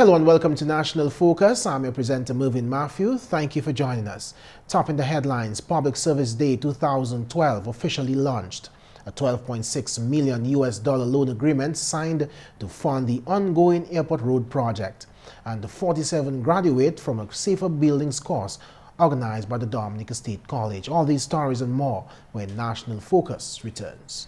Hello and welcome to National Focus. I'm your presenter Mervin. Thank you for joining us. Topping the headlines, Public Service Day 2012 officially launched. A $12.6 million loan agreement signed to fund the ongoing Airport Road project. And the 47 graduate from a Safer Buildings course organized by the Dominica State College. All these stories and more when National Focus returns.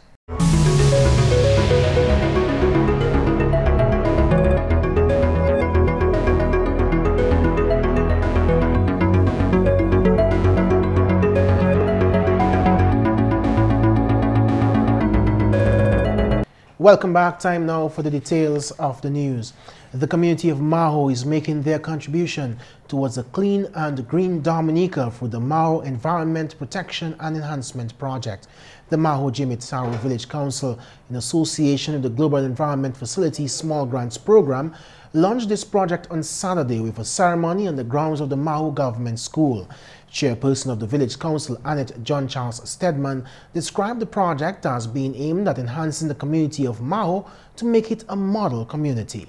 Welcome back. Time now for the details of the news. The community of Maho is making their contribution towards a clean and green Dominica through the Maho Environment Protection and Enhancement Project. The Maho Jimitaro Village Council, in association with the Global Environment Facility Small Grants Program, launched this project on Saturday with a ceremony on the grounds of the Maho Government School. Chairperson of the Village Council, Annette John Charles Stedman, described the project as being aimed at enhancing the community of Maho to make it a model community.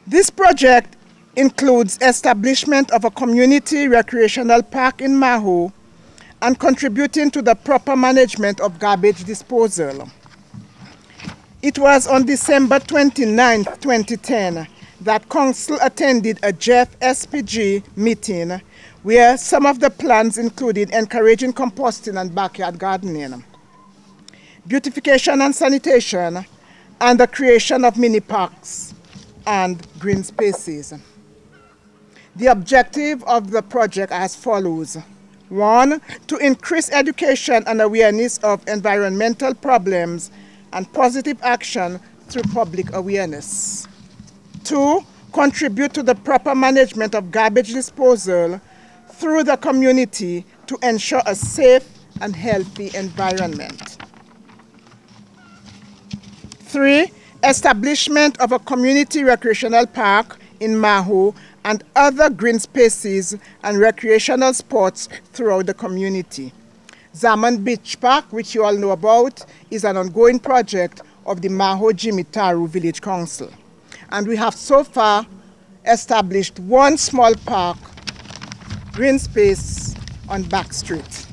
This project includes establishment of a community recreational park in Maho and contributing to the proper management of garbage disposal. It was on December 29, 2010 that Council attended a GEF SPG meeting where some of the plans included encouraging composting and backyard gardening, beautification and sanitation, and the creation of mini parks and green spaces. The objective of the project as follows. 1, to increase education and awareness of environmental problems and positive action through public awareness. 2, contribute to the proper management of garbage disposal through the community to ensure a safe and healthy environment. 3, establishment of a community recreational park in Maho and other green spaces and recreational spots throughout the community. Zaman Beach Park, which you all know about, is an ongoing project of the Maho Jimitaro Village Council. And we have so far established one small park, green space on Back Street.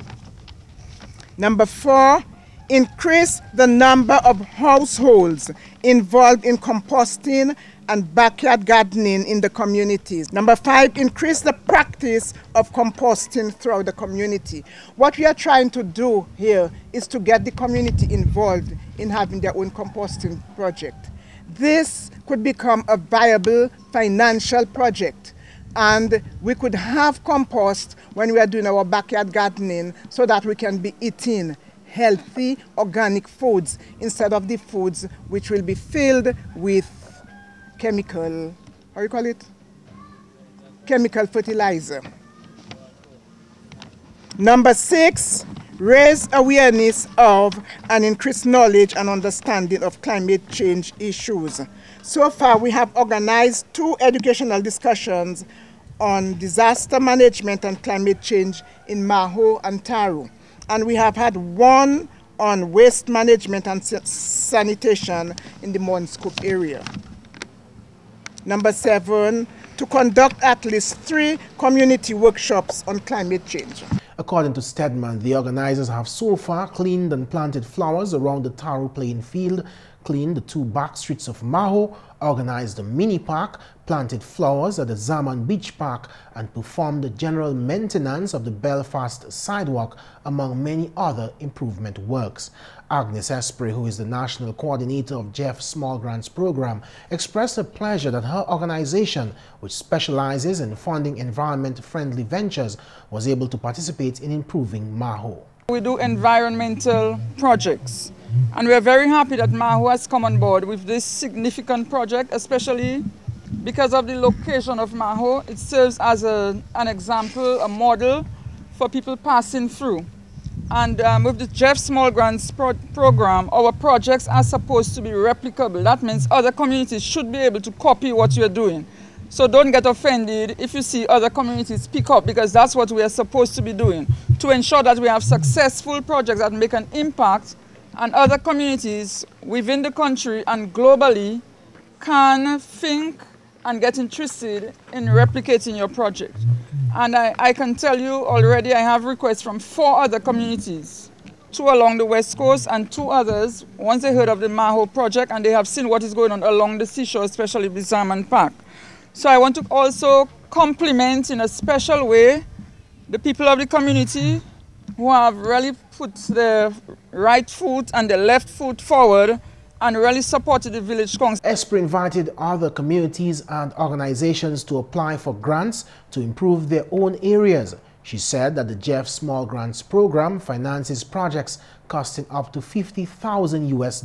Number 4, increase the number of households involved in composting and backyard gardening in the communities. Number 5, increase the practice of composting throughout the community. What we are trying to do here is to get the community involved in having their own composting project. This could become a viable financial project, and we could have compost when we are doing our backyard gardening so that we can be eating healthy organic foods instead of the foods which will be filled with chemical, how you call it? Chemical fertilizer. Number 6, raise awareness of and increase knowledge and understanding of climate change issues. So far, we have organized 2 educational discussions on disaster management and climate change in Maho and Taru. And we have had 1 on waste management and sanitation in the Monscoop area. Number 7, to conduct at least 3 community workshops on climate change. According to Stedman, the organizers have so far cleaned and planted flowers around the Taru playing field, cleaned the 2 back streets of Maho, organized a mini park, planted flowers at the Zaman Beach Park, and performed the general maintenance of the Belfast sidewalk, among many other improvement works. Agnes Esprit, who is the national coordinator of Jeff's Small Grants Program, expressed her pleasure that her organization, which specializes in funding environment-friendly ventures, was able to participate in improving Maho. We do environmental projects, and we are very happy that Maho has come on board with this significant project, especially because of the location of Maho. It serves as an example, a model for people passing through. And with the Jeff Small Grants Program, our projects are supposed to be replicable. That means other communities should be able to copy what you're doing. So don't get offended if you see other communities pick up, because that's what we are supposed to be doing, to ensure that we have successful projects that make an impact, and other communities within the country and globally can think and get interested in replicating your project. And I can tell you already I have requests from 4 other communities, 2 along the West Coast and 2 others, once they heard of the Maho project and they have seen what is going on along the seashore, especially the Salmon Park. So I want to also compliment in a special way the people of the community who have really put their right foot and the left foot forward and really supported the village council. ESPRI invited other communities and organizations to apply for grants to improve their own areas. She said that the Jeff Small Grants Program finances projects costing up to $50,000 US.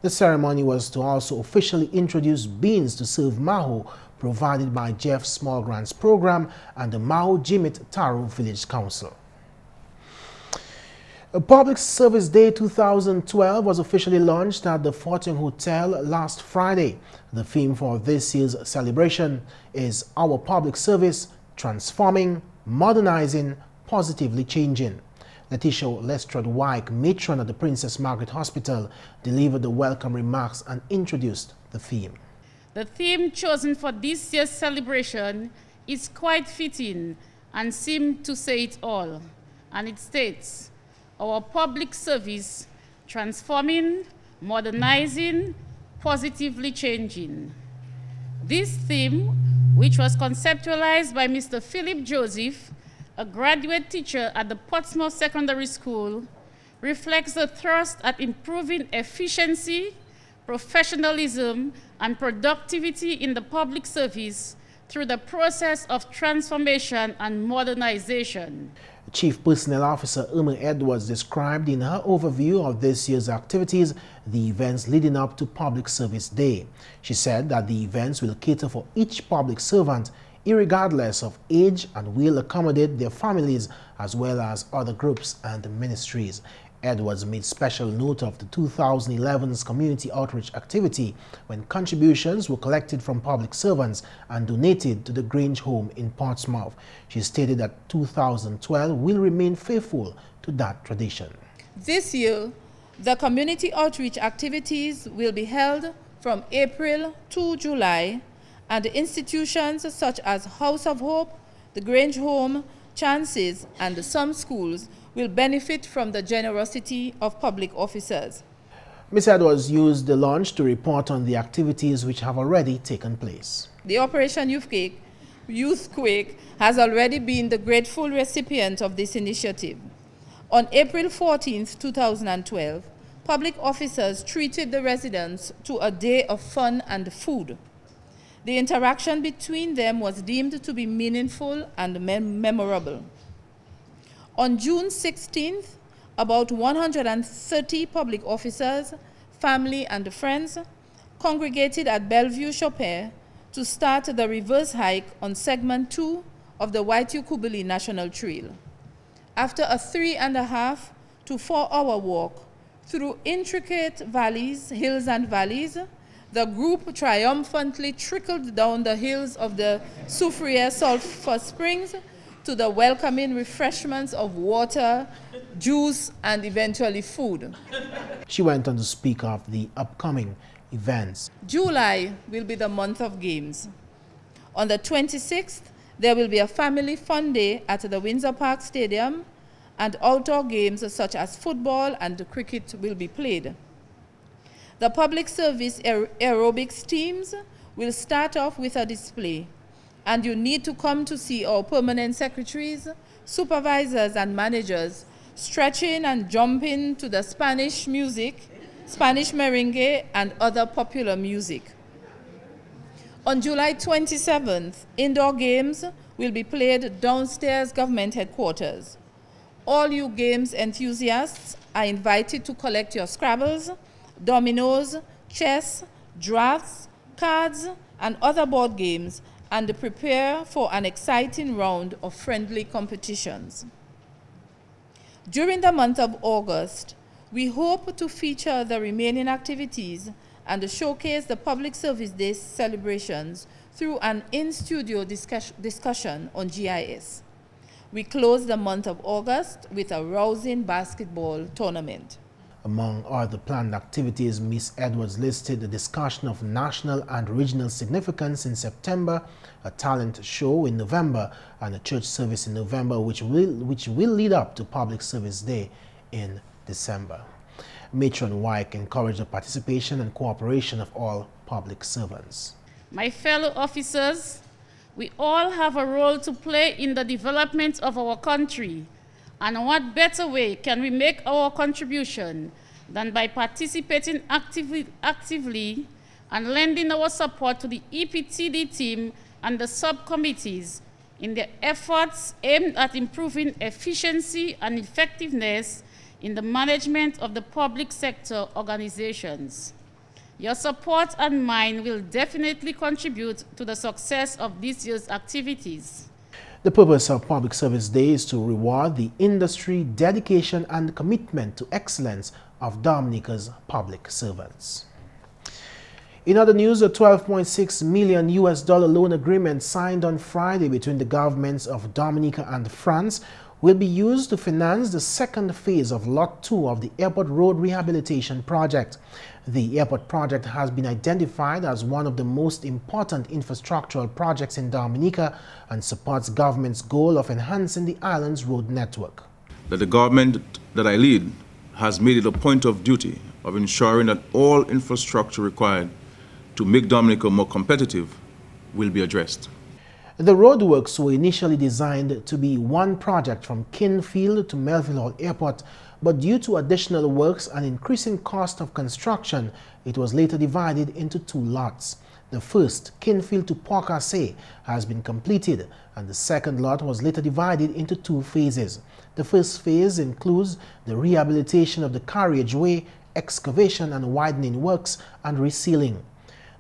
The ceremony was to also officially introduce beans to serve Maho provided by Jeff Small Grants Program and the Maho Jimit Taro Village Council. A Public Service Day 2012 was officially launched at the Fortune Hotel last Friday. The theme for this year's celebration is Our Public Service, Transforming, Modernizing, Positively Changing. Letitia Lestrade-Wyke, matron at the Princess Margaret Hospital, delivered the welcome remarks and introduced the theme. The theme chosen for this year's celebration is quite fitting and seemed to say it all. And it states, Our Public Service, Transforming, Modernizing, Positively Changing. This theme, which was conceptualized by Mr. Philip Joseph, a graduate teacher at the Portsmouth Secondary School, reflects the thrust at improving efficiency, professionalism, and productivity in the public service through the process of transformation and modernization. Chief Personnel Officer Irma Edwards described in her overview of this year's activities the events leading up to Public Service Day. She said that the events will cater for each public servant irregardless of age and will accommodate their families as well as other groups and ministries. Edwards made special note of the 2011's community outreach activity when contributions were collected from public servants and donated to the Grange Home in Portsmouth. She stated that 2012 will remain faithful to that tradition. This year, the community outreach activities will be held from April to July, and institutions such as House of Hope, the Grange Home, Chances, and some schools will benefit from the generosity of public officers. Ms. Edwards used the launch to report on the activities which have already taken place. The Operation Youthquake has already been the grateful recipient of this initiative. On April 14, 2012, public officers treated the residents to a day of fun and food. The interaction between them was deemed to be meaningful and memorable. On June 16th, about 130 public officers, family, and friends congregated at Bellevue Chopin to start the reverse hike on segment 2 of the Waitukubuli National Trail. After a 3.5 to 4 hour walk through intricate valleys, hills and valleys, the group triumphantly trickled down the hills of the Soufriere Sulphur Springs to the welcoming refreshments of water, juice, and eventually food. She went on to speak of the upcoming events. July will be the month of games. On the 26th, there will be a family fun day at the Windsor Park Stadium, and outdoor games such as football and cricket will be played. The public service aerobics teams will start off with a display, and you need to come to see our permanent secretaries, supervisors, and managers stretching and jumping to the Spanish music, Spanish merengue, and other popular music. On July 27th, indoor games will be played downstairs government headquarters. All you games enthusiasts are invited to collect your Scrabbles, dominoes, chess, drafts, cards, and other board games, and prepare for an exciting round of friendly competitions. During the month of August, we hope to feature the remaining activities and showcase the Public Service Day celebrations through an in-studio discussion on GIS. We close the month of August with a rousing basketball tournament. Among other planned activities, Ms. Edwards listed the discussion of national and regional significance in September, a talent show in November, and a church service in November, which will lead up to Public Service Day in December. Matron Wyke encouraged the participation and cooperation of all public servants. My fellow officers, we all have a role to play in the development of our country. And what better way can we make our contribution than by participating actively and lending our support to the EPTD team and the subcommittees in their efforts aimed at improving efficiency and effectiveness in the management of the public sector organizations. Your support and mine will definitely contribute to the success of this year's activities. The purpose of Public Service Day is to reward the industry, dedication and commitment to excellence of Dominica's public servants. In other news, a $12.6 million loan agreement signed on Friday between the governments of Dominica and France will be used to finance the second phase of Lot 2 of the Airport Road Rehabilitation Project. The airport project has been identified as one of the most important infrastructural projects in Dominica and supports government's goal of enhancing the island's road network. That the government that I lead has made it a point of duty of ensuring that all infrastructure required to make Dominica more competitive will be addressed. The roadworks were initially designed to be one project from Kinfield to Melville Hall Airport, but due to additional works and increasing cost of construction, it was later divided into two lots. The first, Kinfield to Port Cassé, has been completed, and the second lot was later divided into two phases. The first phase includes the rehabilitation of the carriageway, excavation and widening works, and resealing.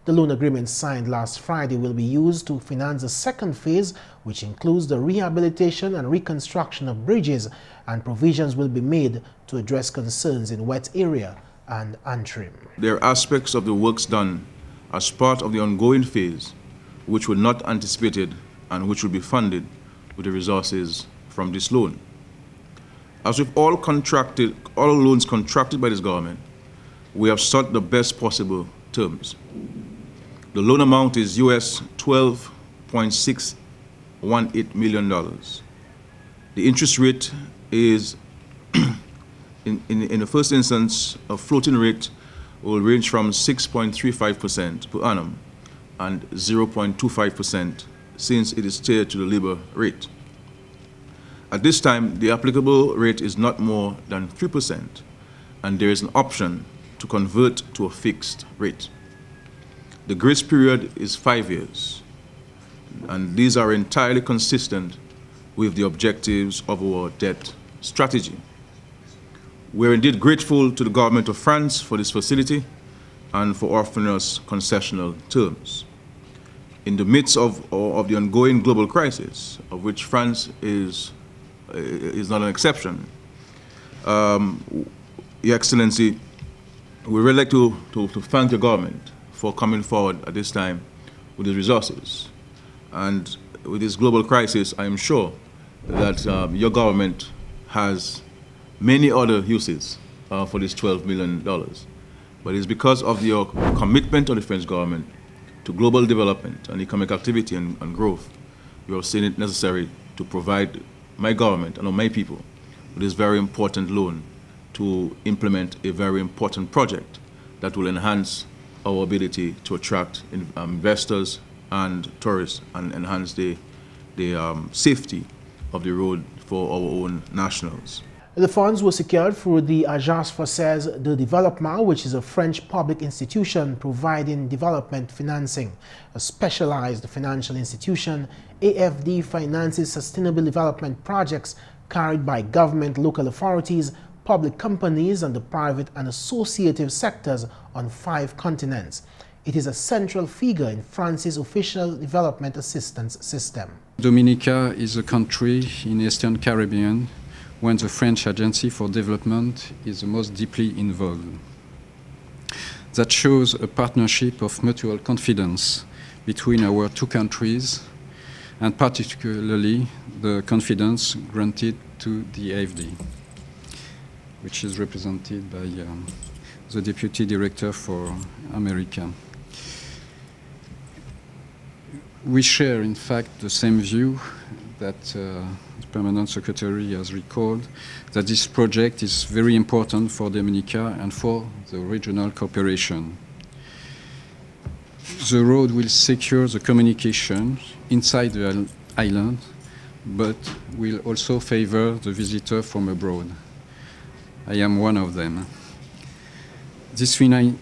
The loan agreement signed last Friday will be used to finance the second phase, which includes the rehabilitation and reconstruction of bridges, and provisions will be made to address concerns in wet area and Antrim. There are aspects of the works done as part of the ongoing phase which were not anticipated and which will be funded with the resources from this loan. As with all loans contracted by this government, we have sought the best possible terms. The loan amount is US $12.618 million. The interest rate is, in the first instance, a floating rate will range from 6.35% per annum and 0.25% since it is tied to the labor rate. At this time, the applicable rate is not more than 3%, and there is an option to convert to a fixed rate. The grace period is 5 years, and these are entirely consistent with the objectives of our debt strategy. We're indeed grateful to the government of France for this facility and for offering us concessional terms. In the midst of the ongoing global crisis, of which France is not an exception, Your Excellency, we would like to thank the government for coming forward at this time with the resources. And with this global crisis, I am sure that your government has many other uses for this $12 million. But it's because of your commitment of the French government to global development and economic activity and growth, you have seen it necessary to provide my government and my people with this very important loan to implement a very important project that will enhance our ability to attract investors and tourists and enhance the safety of the road for our own nationals. The funds were secured through the Agence Française de Développement, which is a French public institution providing development financing. A specialized financial institution, AFD finances sustainable development projects carried by government, local authorities, public companies, and the private and associative sectors on 5 continents. It is a central figure in France's official development assistance system. Dominica is a country in the Eastern Caribbean when the French Agency for Development is the most deeply involved. That shows a partnership of mutual confidence between our 2 countries, and particularly the confidence granted to the AFD. which is represented by the Deputy Director for America. We share, in fact, the same view that the Permanent Secretary has recalled, that this project is very important for Dominica and for the regional cooperation. The road will secure the communication inside the island, but will also favor the visitor from abroad. I am one of them. This financing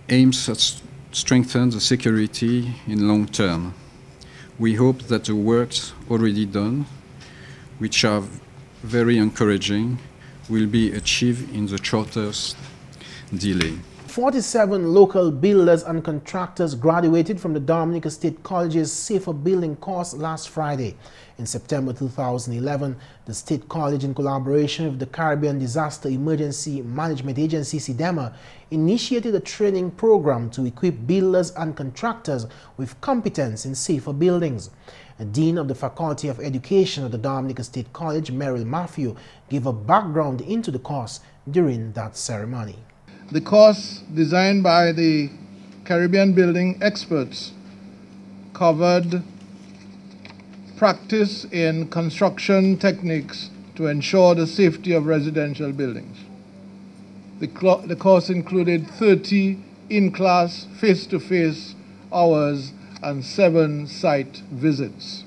aims at strengthen the security in long term. We hope that the works already done, which are very encouraging, will be achieved in the shortest delay. 47 local builders and contractors graduated from the Dominica State College's Safer Building course last Friday. In September 2011, the State College, in collaboration with the Caribbean Disaster Emergency Management Agency, SIDEMA, initiated a training program to equip builders and contractors with competence in safer buildings. The Dean of the Faculty of Education at the Dominica State College, Mervin Matthew, gave a background into the course during that ceremony. The course, designed by the Caribbean building experts, covered practice in construction techniques to ensure the safety of residential buildings. The course included 30 in-class, face-to-face hours and 7 site visits.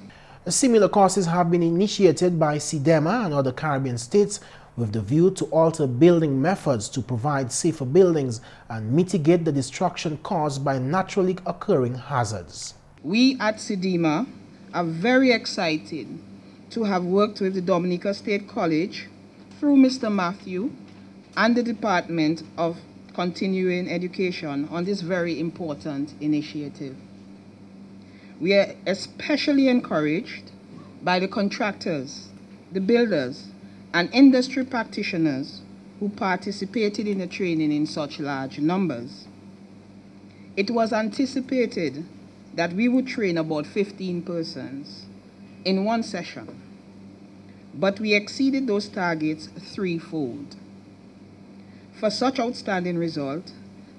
Similar courses have been initiated by SIDEMA and other Caribbean states with the view to alter building methods to provide safer buildings and mitigate the destruction caused by naturally occurring hazards. We at SIDEMA are very excited to have worked with the Dominica State College through Mr. Matthew and the Department of Continuing Education on this very important initiative. We are especially encouraged by the contractors, the builders, and industry practitioners who participated in the training in such large numbers. It was anticipated that we would train about 15 persons in one session, but we exceeded those targets threefold. For such outstanding result,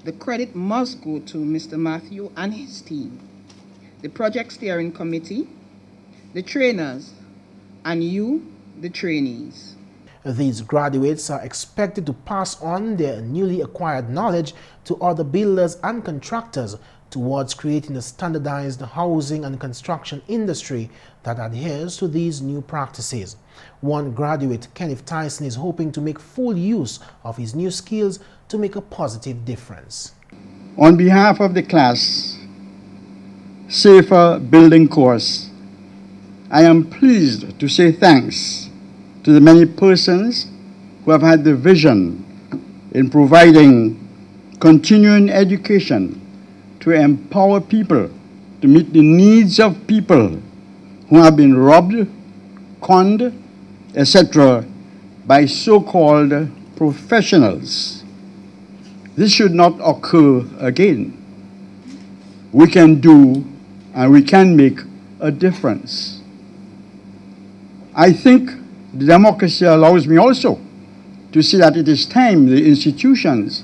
the credit must go to Mr. Matthew and his team, the project steering committee, the trainers, and you, the trainees. These graduates are expected to pass on their newly acquired knowledge to other builders and contractors towards creating a standardized housing and construction industry that adheres to these new practices. One graduate, Kenneth Tyson, is hoping to make full use of his new skills to make a positive difference. On behalf of the class Safer Building course, I am pleased to say thanks to the many persons who have had the vision in providing continuing education to empower people to meet the needs of people who have been robbed, conned, etc. by so-called professionals. This should not occur again. We can do and we can make a difference. I think the democracy allows me also to see that it is time the institutions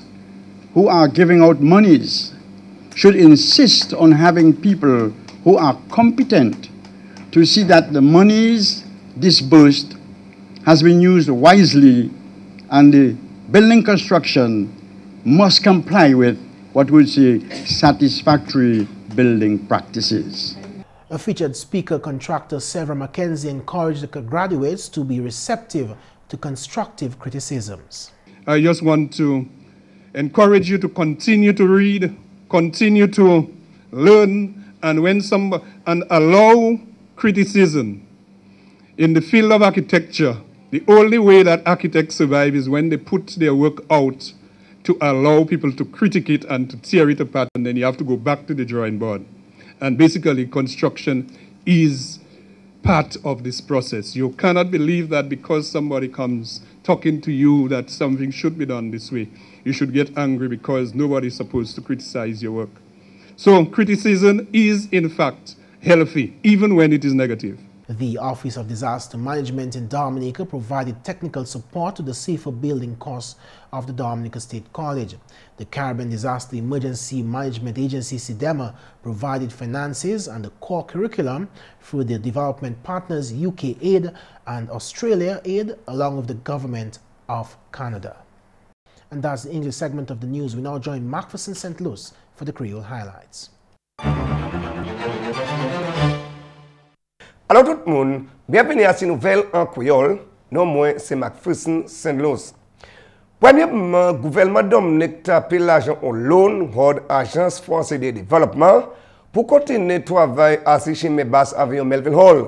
who are giving out monies should insist on having people who are competent to see that the monies disbursed has been used wisely and the building construction must comply with what we say satisfactory building practices. A featured speaker, contractor Severin Mackenzie, encouraged the graduates to be receptive to constructive criticisms. I just want to encourage you to continue to read, continue to learn, and allow criticism. In the field of architecture, the only way that architects survive is when they put their work out to allow people to critique it and to tear it apart, and then you have to go back to the drawing board. And basically, construction is part of this process. You cannot believe that because somebody comes talking to you that something should be done this way, you should get angry because nobody is supposed to criticize your work. So criticism is, in fact, healthy, even when it is negative. The Office of Disaster Management in Dominica provided technical support to the safer building course of the Dominica State College. The Caribbean Disaster Emergency Management Agency, SIDEMA, provided finances and the core curriculum through their development partners UK Aid and Australia Aid, along with the Government of Canada. And that's the English segment of the news. We now join McPherson St. Luce for the Creole highlights. Alors tout le monde, bienvenue à cette nouvelle en créole. Non moi c'est McPherson St. Luce. Premièrement, le gouvernement Dominique a appelé l'argent en loan hors Agence française de développement pour continuer le travail à mes bases avion Mervin Hall.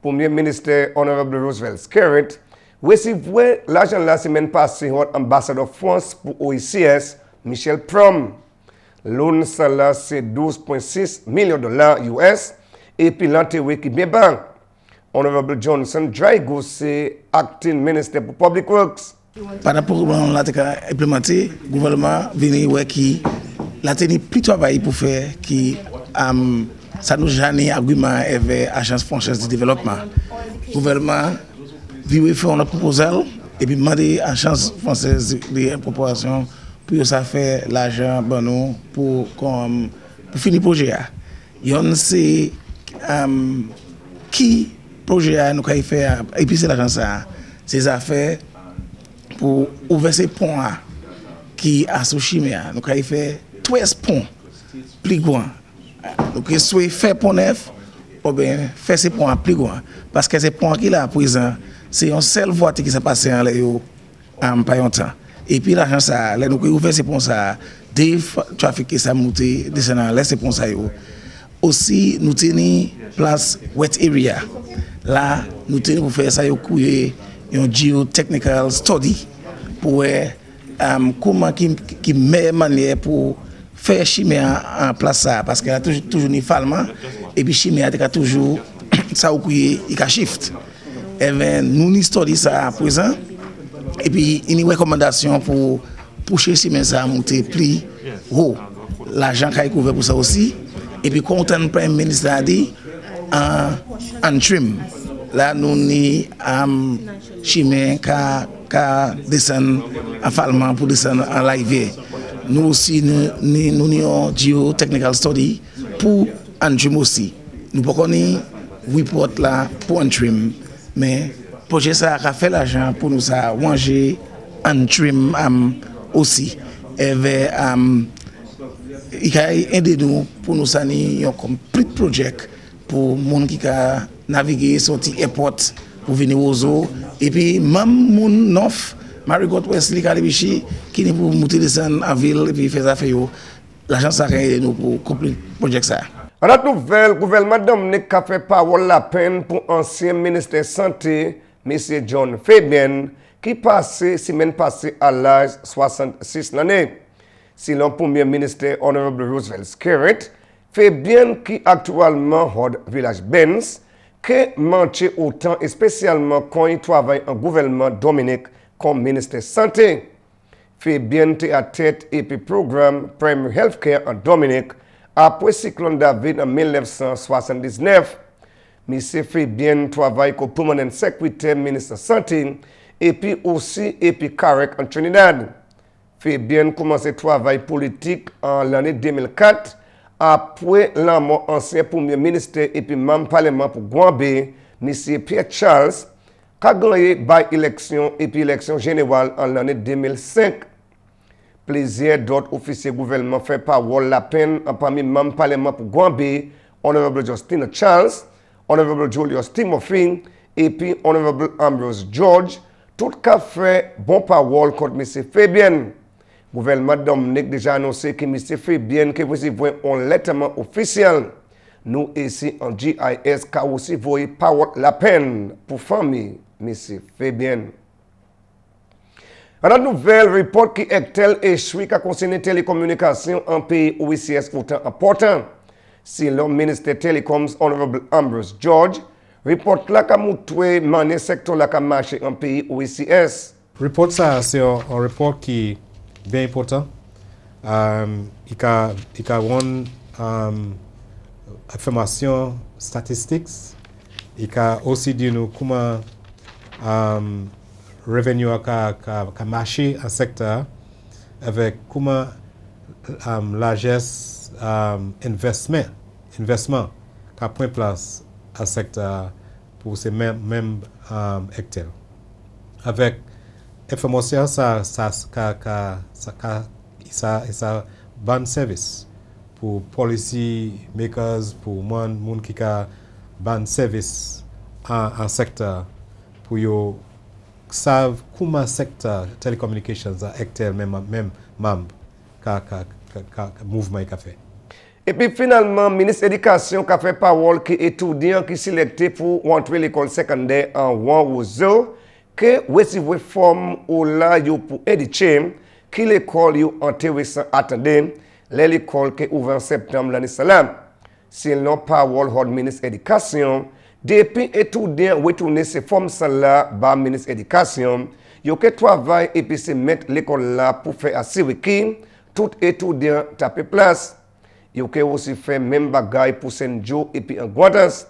Premier ministre Honorable Roosevelt Skerritt recevait l'argent la semaine passée hors ambassadeur France pour OICS Michel Prom. Loan ça c'est 12,6 millions de dollars US. Et puis l'enterré qui bien banque. Honorable Johnson Drago, c'est acting minister pour Public Works. Par rapport à la implémenté, le gouvernement vient qui la tenir plus de travail pour faire qui ça nous gêne argument avec l'Agence française de développement. Le gouvernement vient faire une proposition et puis demander à l'Agence française de proposition pour ça faire l'argent pour finir le projet. C'est qui projet nous avons fait et puis c'est l'agence ces affaires pour ouvrir ces ponts qui associent nous avons fait 13 ponts plus grands donc soit faire pont neuf ou bien faire ces ponts plus grands parce que ces ponts qui là à présent c'est une seule voiture qui s'est passée en l'air pas longtemps et puis l'agence là nous avons ouvert ces ponts ça des trafic qui ça monter descendant là ces ponts ça aussi nous tenons place wet area là nous tenons pour faire ça un geotechnical study pour comment qui meilleure manière pour faire chimie en place ça parce qu'elle a toujours ni fallement et puis chimie a toujours ça il a shift et bien nous study ça à présent et puis une recommandation pour pousser chimie ça à monter plus haut l'argent qui est couvert pour ça aussi. Et puis, quand le Premier ministre a dit, en trim, là, nous avons chimé qui descend en fallement pour descendre en live. Nous aussi, nous avons geotechnical study pour en trim aussi. Nous ne pouvons pas report là pour en trim, mais le projet ça a fait l'argent pour nous manger en trim aussi. Et il a aidé nous pour nous faire un complete project pour les gens qui ont navigué sur l'aéroport pour venir aux eaux. Et puis, même les neuf, Marigot Wesley Kalibichi, qui est pour monter en ville et puis faire ça. L'agence a aidé nous pour complete project ça. En notre nouvelle, le gouvernement Dominique a fait parole la peine pour l'ancien ministre de la Santé, M. John Fabian, qui passait semaine passée à l'âge 66 l'année. Si le Premier ministre Honorable Roosevelt Skerritt fait bien qui actuellement hors village Benz, que manche autant et spécialement quand il travaille en gouvernement Dominique comme ministre de Santé. Fait bien à tête et puis programme Primary Healthcare en Dominique après cyclone David en 1979. Monsieur fait bien travaille comme permanent secrétaire ministre de Santé et puis aussi et puis Carrick en Trinidad. Fait bien commencer le travail politique en l'année 2004 après la mort ancien premier ministre et puis membre parlement pour Guambé, M. Pierre Charles, qui a gagné par élection et puis élection générale en l'année 2005. Plusieurs d'autres officiers gouvernement fait parole la peine parmi membres parlement pour Guambé, Honorable Justina Charles, Honorable Julius Timothy et puis Honorable Ambrose George, tout cas fait bon parole contre M. Fabian. Le gouvernement Dominique déjà annoncé que M. Fabian qui recevait un lettre officiel. Nous ici en GIS qui aussi voyé parole la peine pour famille M. Fabian. Dans la nouvelle report qui est tel échoué qui concerne les télécommunications en pays OICS autant important. Si le ministre des Télécoms, Honorable Ambrose George, report là qui montré mané secteur là qui marché en pays OICS. Report ça c'est un report qui bien important. Il y a une information statistiques Il ka aussi dit nous comment revenue ka marché en secteur avec comment largesse investissement qu'a point place à secteur pour ces mêmes hectares. Avec information ça bon service pour policy makers, pour monde qui a bon service en secteur pour yo savent comment secteur télécommunications a hectare même membre mouvement qu'a fait. Et puis finalement, ministre de l'Éducation a fait parole qui étudiant qui sélecté pour entrer l'école secondaire en Wanouzo, que recevez forme ou là pour éduquer, qui l'école yo intéressant attendez, l'école qui ouvert en septembre l'année salam. Si non parole hors ministre de l'Éducation, depuis étudiant retourner ces formes là bas ministre de l'Éducation, yo que travail et puis se mettre l'école là pour faire assurer qui tout étudiant taper place. Yo que aussi fait même bagaille pour Saint-Jo et puis en Guadas.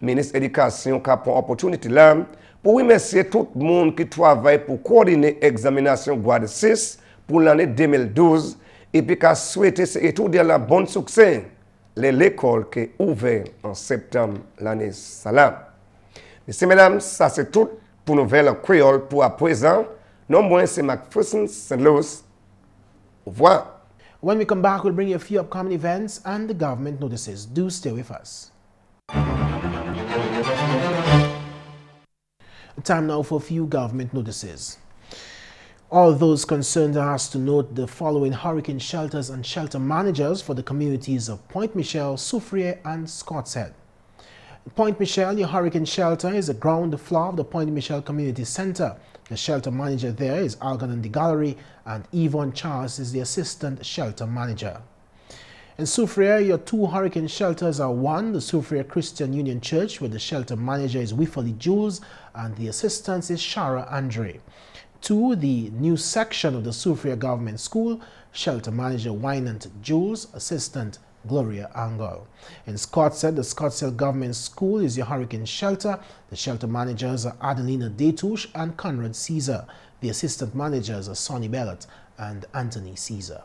Ministre de l'Éducation qui a pour opportunité là pour remercier tout le monde qui travaille pour coordonner l'examination Guadas 6 pour l'année 2012 et puis qui a souhaité ces étudiants la bon succès. L'école qui est ouverte en septembre l'année salam. Messieurs, mesdames, ça c'est tout pour Nouvelle Créole pour à présent. Non moins c'est McPherson, St. Luce. Au revoir. When we come back, we'll bring you a few upcoming events and the government notices. Do stay with us. Time now for a few government notices. All those concerned are asked to note the following hurricane shelters and shelter managers for the communities of Point Michel, Soufriere, and Scotshead. Point Michel, your hurricane shelter, is the ground floor of the Point Michel Community Center. The shelter manager there is Algernon De Gallery, and Yvonne Charles is the assistant shelter manager. In Soufriere, your two hurricane shelters are one, the Soufriere Christian Union Church, where the shelter manager is Wifali Jules, and the assistant is Shara Andre. Two, the new section of the Soufriere Government School, shelter manager Wynant Jules, assistant Gloria Angle. In Scotshead, the Scotshead Government School is your hurricane shelter. The shelter managers are Adelina Detouche and Conrad Caesar. The assistant managers are Sonny Bellot and Anthony Caesar.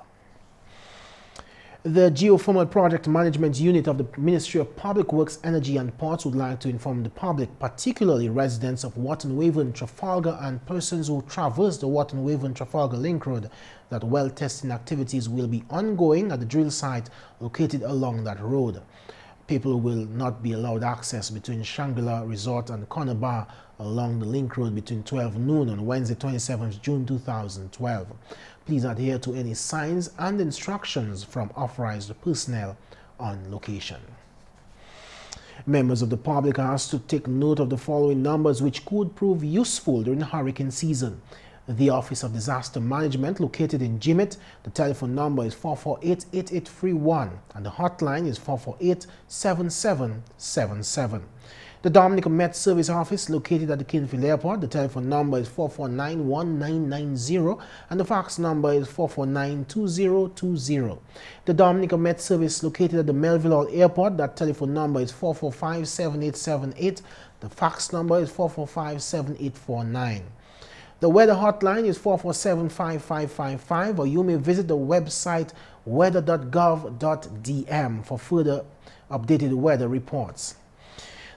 The Geothermal Project Management Unit of the Ministry of Public Works, Energy and Ports would like to inform the public, particularly residents of Wotton-Wavern, Trafalgar and persons who traverse the Wotton-Wavern-Trafalgar Link Road, that well testing activities will be ongoing at the drill site located along that road. People will not be allowed access between Shangri-La Resort and Corner Bar along the Link Road between 12 noon on Wednesday 27th June 2012. Please adhere to any signs and instructions from authorized personnel on location. Members of the public are asked to take note of the following numbers which could prove useful during hurricane season. The Office of Disaster Management, located in Jimmet, the telephone number is 448-8831 and the hotline is 448-7777. The Dominica Met Service Office, located at the Kingsville Airport, the telephone number is 449-1990 and the fax number is 449-2020. The Dominica Met Service, located at the Melville Airport, that telephone number is 445-7878. The fax number is 445-7849. The weather hotline is 447-5555, or you may visit the website weather.gov.dm for further updated weather reports.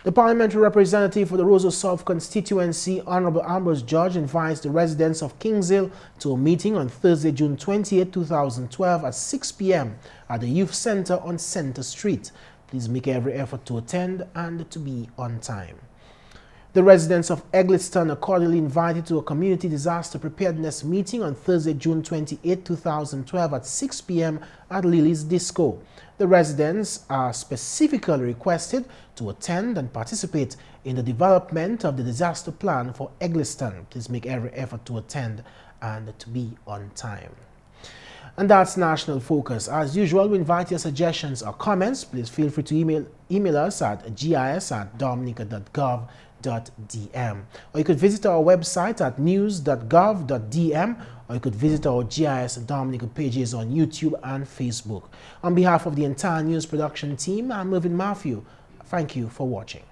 The parliamentary representative for the Roseau South constituency, Honorable Ambrose George, invites the residents of Kingshill to a meeting on Thursday, June 28, 2012 at 6 p.m. at the Youth Center on Center Street. Please make every effort to attend and to be on time. The residents of Eggleston are cordially invited to a community disaster preparedness meeting on Thursday, June 28, 2012 at 6 p.m. at Lily's Disco. The residents are specifically requested to attend and participate in the development of the disaster plan for Eggleston. Please make every effort to attend and to be on time. And that's National Focus. As usual, we invite your suggestions or comments. Please feel free to email us at gis@dominica.gov.dm, or you could visit our website at news.gov.dm, or you could visit our GIS Dominica pages on YouTube and Facebook. On behalf of the entire news production team, I'm Mervin Matthew. Thank you for watching.